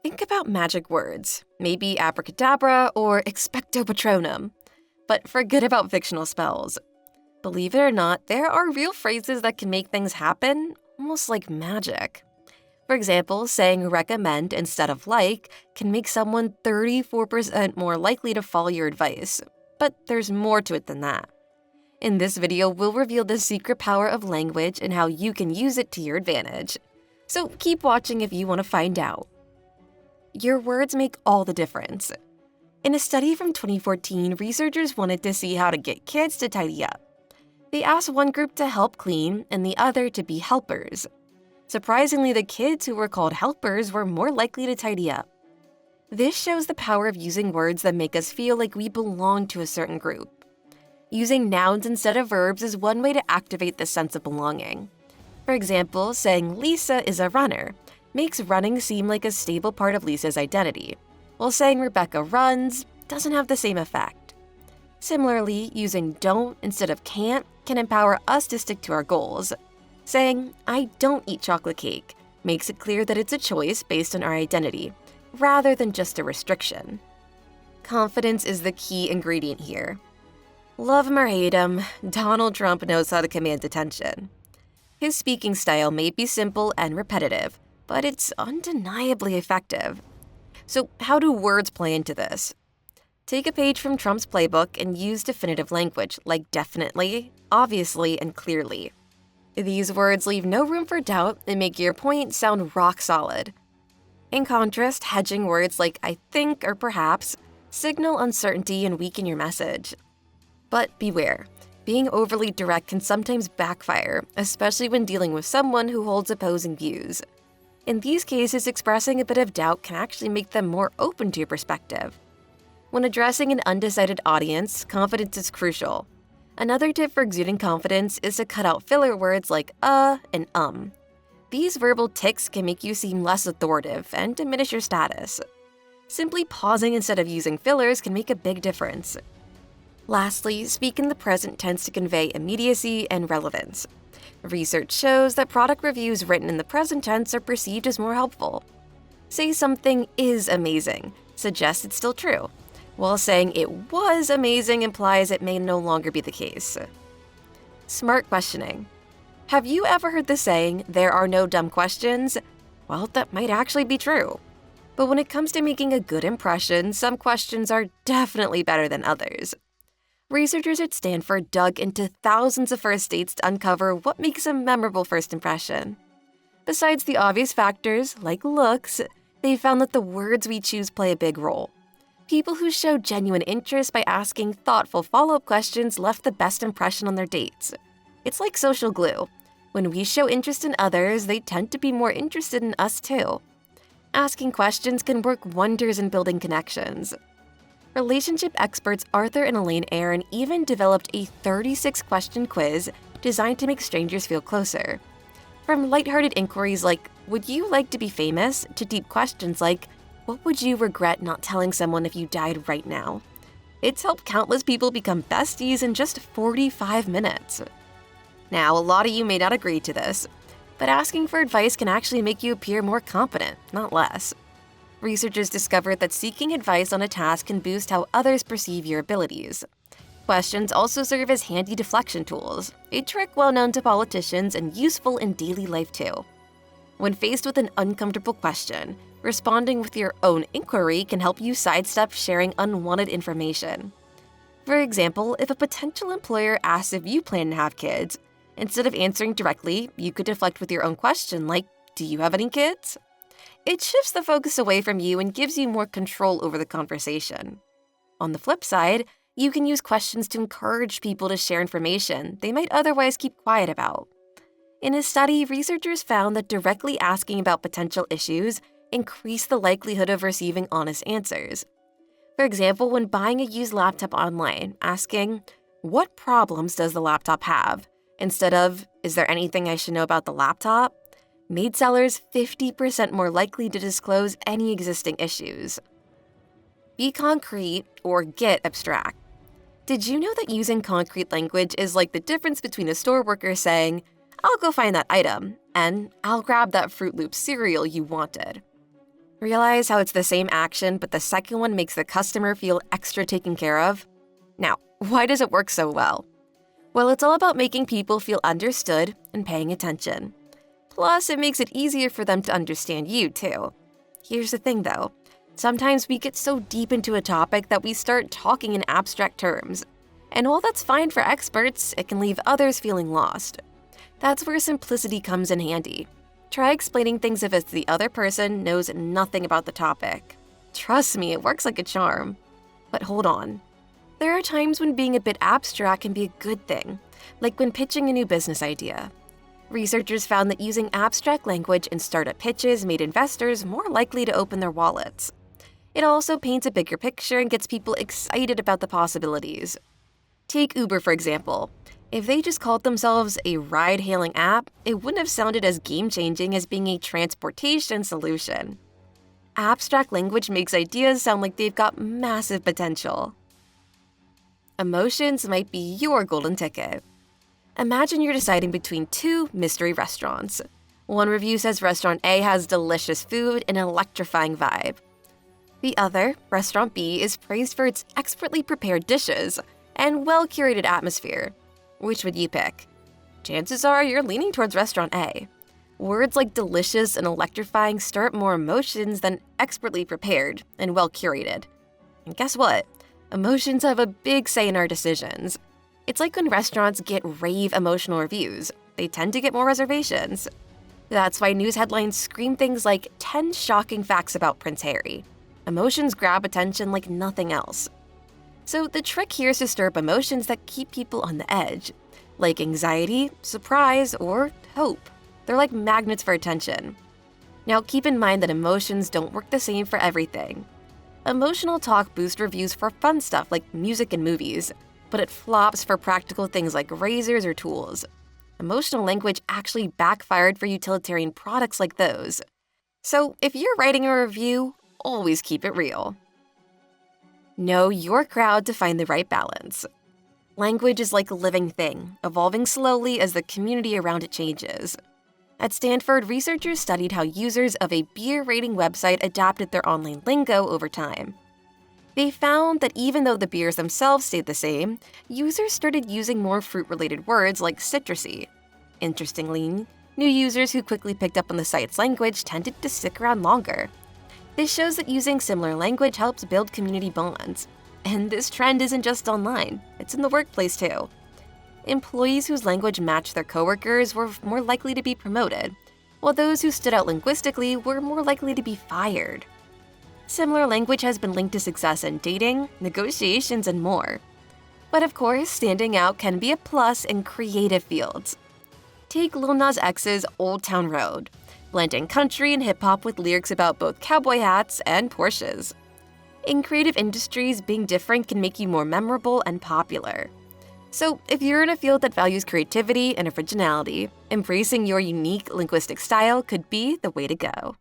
Think about magic words, maybe abracadabra or expecto patronum. But forget about fictional spells. Believe it or not, there are real phrases that can make things happen, almost like magic. For example, saying recommend instead of like can make someone 34% more likely to follow your advice. But there's more to it than that. In this video, we'll reveal the secret power of language and how you can use it to your advantage. So keep watching if you want to find out. Your words make all the difference. In a study from 2014, researchers wanted to see how to get kids to tidy up. They asked one group to help clean and the other to be helpers. Surprisingly, the kids who were called helpers were more likely to tidy up. This shows the power of using words that make us feel like we belong to a certain group. Using nouns instead of verbs is one way to activate this sense of belonging. For example, saying Lisa is a runner makes running seem like a stable part of Lisa's identity, while saying Rebecca runs doesn't have the same effect. Similarly, using don't instead of can't can empower us to stick to our goals. Saying, I don't eat chocolate cake makes it clear that it's a choice based on our identity, rather than just a restriction. Confidence is the key ingredient here. Love him or hate him, Donald Trump knows how to command attention. His speaking style may be simple and repetitive, but it's undeniably effective. So how do words play into this? Take a page from Trump's playbook and use definitive language like definitely, obviously, and clearly. These words leave no room for doubt and make your point sound rock solid. In contrast, hedging words like I think or perhaps signal uncertainty and weaken your message. But beware, being overly direct can sometimes backfire, especially when dealing with someone who holds opposing views. In these cases, expressing a bit of doubt can actually make them more open to your perspective. When addressing an undecided audience, confidence is crucial. Another tip for exuding confidence is to cut out filler words like and These verbal tics can make you seem less authoritative and diminish your status. Simply pausing instead of using fillers can make a big difference. Lastly, speak in the present tense to convey immediacy and relevance. Research shows that product reviews written in the present tense are perceived as more helpful. Say something is amazing suggests it's still true, while saying it was amazing implies it may no longer be the case. Smart questioning. Have you ever heard the saying, there are no dumb questions? Well, that might actually be true. But when it comes to making a good impression, some questions are definitely better than others. Researchers at Stanford dug into thousands of first dates to uncover what makes a memorable first impression. Besides the obvious factors, like looks, they found that the words we choose play a big role. People who showed genuine interest by asking thoughtful follow-up questions left the best impression on their dates. It's like social glue. When we show interest in others, they tend to be more interested in us too. Asking questions can work wonders in building connections. Relationship experts Arthur and Elaine Aaron even developed a 36-question quiz designed to make strangers feel closer. From lighthearted inquiries like, would you like to be famous, to deep questions like, what would you regret not telling someone if you died right now? It's helped countless people become besties in just 45 minutes. Now, a lot of you may not agree to this, but asking for advice can actually make you appear more competent, not less. Researchers discovered that seeking advice on a task can boost how others perceive your abilities. Questions also serve as handy deflection tools, a trick well known to politicians and useful in daily life too. When faced with an uncomfortable question, responding with your own inquiry can help you sidestep sharing unwanted information. For example, if a potential employer asks if you plan to have kids, instead of answering directly, you could deflect with your own question like, do you have any kids? It shifts the focus away from you and gives you more control over the conversation. On the flip side, you can use questions to encourage people to share information they might otherwise keep quiet about. In a study, researchers found that directly asking about potential issues increased the likelihood of receiving honest answers. For example, when buying a used laptop online, asking, what problems does the laptop have? Instead of, is there anything I should know about the laptop? Made sellers 50% more likely to disclose any existing issues. Be concrete or get abstract. Did you know that using concrete language is like the difference between a store worker saying, I'll go find that item, and I'll grab that Fruit Loop cereal you wanted? Realize how it's the same action, but the second one makes the customer feel extra taken care of? Now, why does it work so well? Well, it's all about making people feel understood and paying attention. Plus, it makes it easier for them to understand you, too. Here's the thing, though. Sometimes we get so deep into a topic that we start talking in abstract terms. And while that's fine for experts, it can leave others feeling lost. That's where simplicity comes in handy. Try explaining things as if the other person knows nothing about the topic. Trust me, it works like a charm. But hold on. There are times when being a bit abstract can be a good thing, like when pitching a new business idea. Researchers found that using abstract language in startup pitches made investors more likely to open their wallets. It also paints a bigger picture and gets people excited about the possibilities. Take Uber, for example. If they just called themselves a ride-hailing app, it wouldn't have sounded as game-changing as being a transportation solution. Abstract language makes ideas sound like they've got massive potential. Emotions might be your golden ticket. Imagine you're deciding between two mystery restaurants. One review says Restaurant A has delicious food and an electrifying vibe. The other, Restaurant B, is praised for its expertly prepared dishes and well-curated atmosphere. Which would you pick? Chances are you're leaning towards Restaurant A. Words like delicious and electrifying stir up more emotions than expertly prepared and well-curated. And guess what? Emotions have a big say in our decisions. It's like when restaurants get rave emotional reviews, they tend to get more reservations. That's why news headlines scream things like 10 shocking facts about Prince Harry. Emotions grab attention like nothing else. So the trick here is to stir up emotions that keep people on the edge, like anxiety, surprise, or hope. They're like magnets for attention. Now keep in mind that emotions don't work the same for everything. Emotional talk boosts reviews for fun stuff like music and movies, but it flops for practical things like razors or tools. Emotional language actually backfired for utilitarian products like those. So if you're writing a review, always keep it real. Know your crowd to find the right balance. Language is like a living thing, evolving slowly as the community around it changes. At Stanford, researchers studied how users of a beer rating website adapted their online lingo over time. They found that even though the beers themselves stayed the same, users started using more fruit-related words like citrusy. Interestingly, new users who quickly picked up on the site's language tended to stick around longer. This shows that using similar language helps build community bonds. And this trend isn't just online, it's in the workplace too. Employees whose language matched their coworkers were more likely to be promoted, while those who stood out linguistically were more likely to be fired. Similar language has been linked to success in dating, negotiations, and more. But of course, standing out can be a plus in creative fields. Take Lil Nas X's Old Town Road, blending country and hip-hop with lyrics about both cowboy hats and Porsches. In creative industries, being different can make you more memorable and popular. So if you're in a field that values creativity and originality, embracing your unique linguistic style could be the way to go.